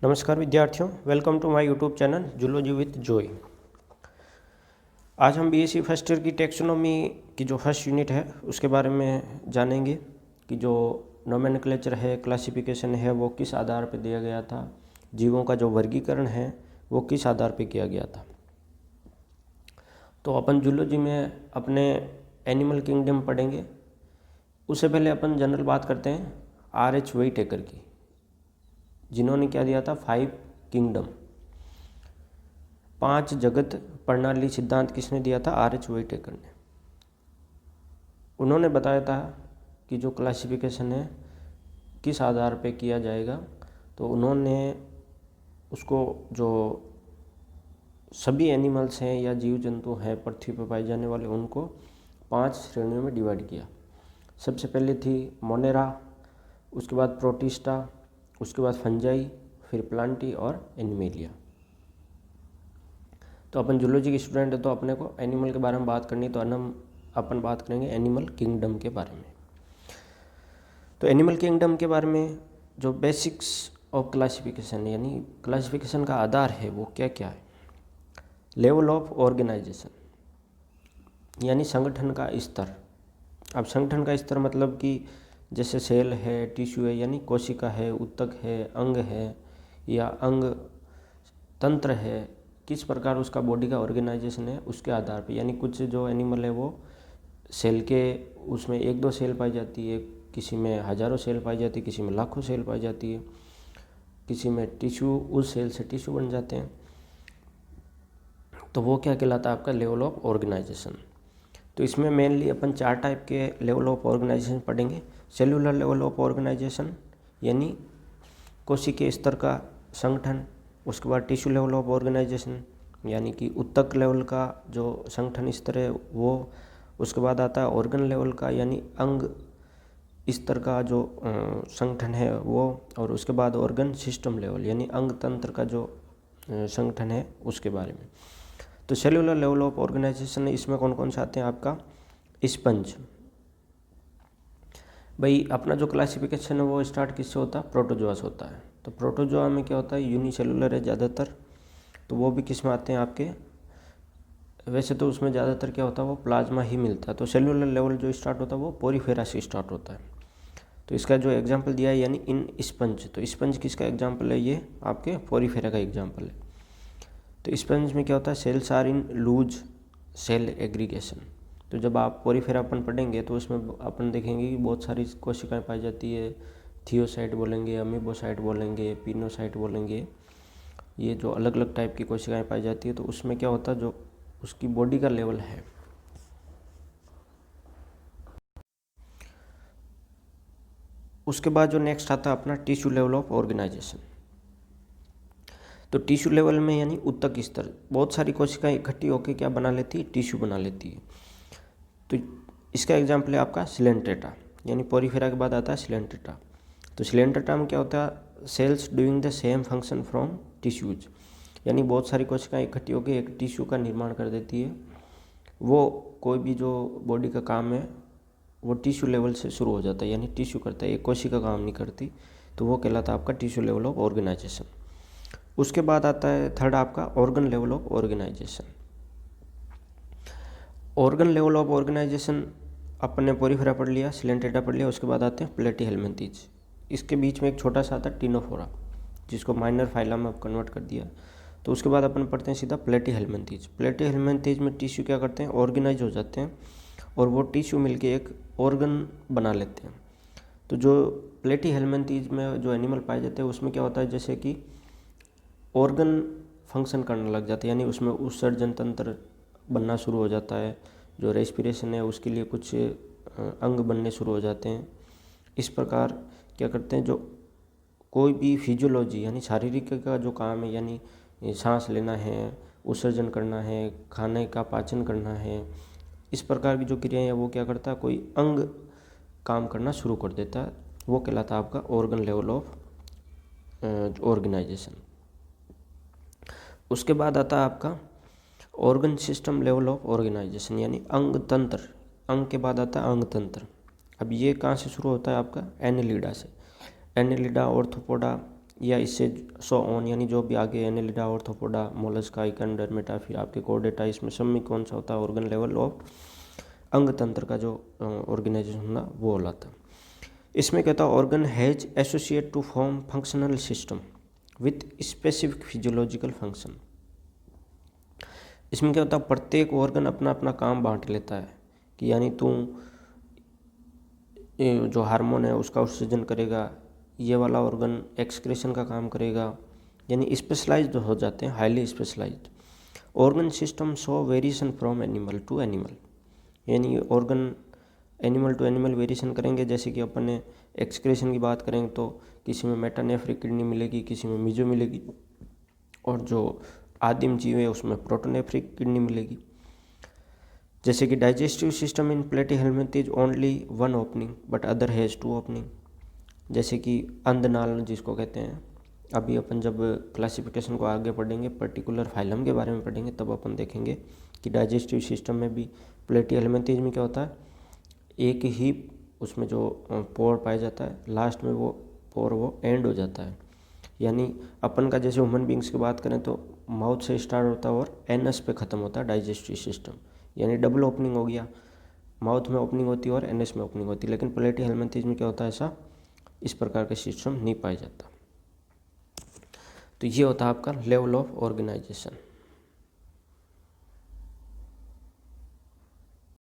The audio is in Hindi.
नमस्कार विद्यार्थियों, welcome to my YouTube channel zoology with Joy. आज हम बीएससी फर्स्ट ईयर की टेक्सोनॉमी की जो फर्स्ट यूनिट है उसके बारे में जानेंगे कि जो नोमेनक्लेचर है, क्लासिफिकेशन है, वो किस आधार पर दिया गया था। जीवों का जो वर्गीकरण है वो किस आधार पर किया गया था। तो अपन जूलॉजी में अपने एनिमल किंगडम पढ़ेंगे। उससे पहले अपन जनरल बात करते हैं R.H. वेइटेकर की, जिन्होंने क्या दिया था, 5 किंगडम, 5 जगत प्रणाली सिद्धांत किसने दिया था? R.H. वेइटेकर ने। उन्होंने बताया था कि जो क्लासिफिकेशन है किस आधार पे किया जाएगा। तो उन्होंने उसको जो सभी एनिमल्स हैं या जीव जंतु हैं पृथ्वी पर पाए जाने वाले, उनको 5 श्रेणियों में डिवाइड किया। सबसे पहले थी मोनेरा, उसके बाद प्रोटिस्टा, उसके बाद फंजाई, फिर प्लांटी और एनिमेलिया। तो अपन जूलॉजी के स्टूडेंट है तो अपने को एनिमल के बारे में बात करनी, तो अपन बात करेंगे एनिमल किंगडम के बारे में। तो एनिमल किंगडम के बारे में जो बेसिक्स ऑफ क्लासिफिकेशन यानी क्लासिफिकेशन का आधार है वो क्या क्या है। लेवल ऑफ ऑर्गेनाइजेशन यानी संगठन का स्तर। अब संगठन का स्तर मतलब कि जैसे सेल है, टिश्यू है यानी कोशिका है, ऊतक है, अंग है या अंग तंत्र है, किस प्रकार उसका बॉडी का ऑर्गेनाइजेशन है उसके आधार पे। यानी कुछ जो एनिमल है वो सेल के उसमें 1-2 सेल पाई जाती है, किसी में हज़ारों सेल पाई जाती है, किसी में लाखों सेल पाई जाती है, किसी में टिश्यू, उस सेल से टिश्यू बन जाते हैं। तो वो क्या कहलाता है? आपका लेवल ऑफ ऑर्गेनाइजेशन। तो इसमें मेनली अपन 4 टाइप के लेवल ऑफ ऑर्गेनाइजेशन पढ़ेंगे। सेलुलर लेवल ऑफ ऑर्गेनाइजेशन यानी कोशिकीय स्तर का संगठन। उसके बाद टिश्यू लेवल ऑफ ऑर्गेनाइजेशन यानी कि ऊतक लेवल का जो संगठन स्तर है वो। उसके बाद आता है ऑर्गन लेवल का यानी अंग स्तर का जो संगठन है वो। और उसके बाद ऑर्गन सिस्टम लेवल यानी अंग तंत्र का जो संगठन है उसके बारे में। तो सेलुलर लेवल ऑफ ऑर्गेनाइजेशन इसमें कौन कौन से आते हैं? आपका स्पंज। भाई अपना जो क्लासिफिकेशन है वो स्टार्ट किससे होता है? प्रोटोजोआ से होता है। तो प्रोटोजोआ में क्या होता है? यूनिसेलुलर है ज़्यादातर। तो वो भी किस में आते हैं आपके? वैसे तो उसमें ज़्यादातर क्या होता है, वो प्लाज्मा ही मिलता है। तो सेलुलर लेवल जो स्टार्ट होता है वो पोरीफेरा से स्टार्ट होता है। तो इसका जो एग्जाम्पल दिया है यानी इन स्पंज, तो स्पंज किसका एग्जाम्पल है? ये आपके पोरीफेरा का एग्जाम्पल है। तो स्पंज में क्या होता है? Cells are in loose cell aggregation. तो जब आप पोरीफेरा अपन पढ़ेंगे तो उसमें अपन देखेंगे कि बहुत सारी कोशिकाएं पाई जाती है। थियोसाइट बोलेंगे, अमीबोसाइट बोलेंगे, पिनोसाइट बोलेंगे। ये जो अलग अलग टाइप की कोशिकाएं पाई जाती है। तो उसमें क्या होता है, जो उसकी बॉडी का लेवल है उसके बाद जो नेक्स्ट आता है अपना टिश्यू लेवल ऑफ ऑर्गेनाइजेशन। तो टिश्यू लेवल में यानी ऊतक स्तर, बहुत सारी कोशिकाएं इकट्ठी होकर क्या बना लेती है? टिश्यू बना लेती है। तो इसका एग्जाम्पल है आपका सिलेंट्रेटा, यानी पोरीफेरा के बाद आता है सिलेंट्रेटा। तो सिलेंट्रेटा में क्या होता है? Cells doing the same function from tissues, यानी बहुत सारी कोशिकाएं इकट्ठी होकर एक टिश्यू का निर्माण कर देती है। वो कोई भी जो बॉडी का काम है वो टिश्यू लेवल से शुरू हो जाता है, यानी टिश्यू करता है, एक कोशिका काम नहीं करती। तो वो कहलाता है आपका टिश्यू लेवल ऑफ ऑर्गेनाइजेशन। उसके बाद आता है थर्ड आपका organ level of organisation. Organ level of organisation अपन ने पोरीफेरा पढ़ लिया, सिलेंट्रेटा पढ़ लिया। उसके बाद आते हैं प्लेटीहेल्मिन्थीज। इसके बीच में एक छोटा सा आता है टिनोफोरा, जिसको माइनर फाइलम में कन्वर्ट कर दिया। तो उसके बाद अपन पढ़ते हैं सीधा प्लेटीहेल्मिन्थीज। प्लेटीहेल्मिन्थीज में टिश्यू क्या करते हैं? ऑर्गेनाइज हो जाते हैं और वो टिश्यू मिलके एक ऑर्गन बना लेते हैं। तो जो प्लेटीहेल्मिन्थीज में जो एनिमल पाए जाते हैं उसमें क्या होता है, जैसे कि ऑर्गन फंक्शन करने लग जाते हैं, यानी उसमें उत्सर्जन तंत्र बनना शुरू हो जाता है। जो रेस्पिरेशन है उसके लिए कुछ अंग बनने शुरू हो जाते हैं। इस प्रकार क्या करते हैं, जो कोई भी फिजियोलॉजी यानी शारीरिक का जो काम है, यानी सांस लेना है, उत्सर्जन करना है, खाने का पाचन करना है, इस प्रकार की जो क्रियाएं हैं वो क्या करता है? कोई अंग काम करना शुरू कर देता है। वो कहलाता है आपका ऑर्गन लेवल ऑफ ऑर्गेनाइजेशन। उसके बाद आता है आपका organ system level of organisation, यानी अंग तंत्र। अंग के बाद आता है अंग तंत्र। अब ये कहाँ से शुरू होता है? आपका एनेलिडा से। एनेलिडा, ऑर्थोपोडा, या इससे सो ऑन, यानी जो भी आगे एनेलिडा, ऑर्थोपोडा, मोलस्का, इकैनोडर्मेटा, फिर आपके कॉर्डेटा, इसमें सब में कौन सा होता है, ऑर्गन लेवल ऑफ अंग तंत्र का जो ऑर्गेनाइजेशन होना वो होता है। इसमें क्या होता है, organ has associate to form functional system with specific physiological function. इसमें क्या होता है, प्रत्येक ऑर्गन अपना अपना काम बांट लेता है कि यानी तू जो हार्मोन है उसका उत्सर्जन करेगा, ये वाला ऑर्गन एक्सक्रेशन का काम करेगा, यानी स्पेशलाइज्ड हो जाते हैं, highly specialised. Organ system show variation from animal to animal, यानी organ animal to animal variation करेंगे। जैसे कि अपन ने एक्सक्रेशन की बात करेंगे तो किसी में मेटानेफ्रिक किडनी मिलेगी, किसी में मीजो मिलेगी, और जो आदिम जीव है उसमें प्रोटोनेफ्रिक किडनी मिलेगी। जैसे कि digestive system in platyhelminth is only one opening but other has two opening. जैसे कि अंधनाल जिसको कहते हैं, अभी अपन जब क्लासिफिकेशन को आगे पढ़ेंगे, पर्टिकुलर फाइलम के बारे में पढ़ेंगे, तब अपन देखेंगे कि डाइजेस्टिव सिस्टम में भी प्लेटीहेल्मिंथेज में क्या होता है, एक ही उसमें जो पोर पाया जाता है, लास्ट में वो पोर वो एंड हो जाता है। यानी अपन का जैसे ह्यूमन बींग्स की बात करें तो माउथ से स्टार्ट होता है और एनस पे ख़त्म होता है डाइजेस्टिव सिस्टम, यानी डबल ओपनिंग हो गया, माउथ में ओपनिंग होती है और एनएस में ओपनिंग होती है। लेकिन प्लेटीहेल्मिंथेज में क्या होता है, ऐसा इस प्रकार का सिस्टम नहीं पाया जाता। तो ये होता है आपका लेवल ऑफ ऑर्गेनाइजेशन।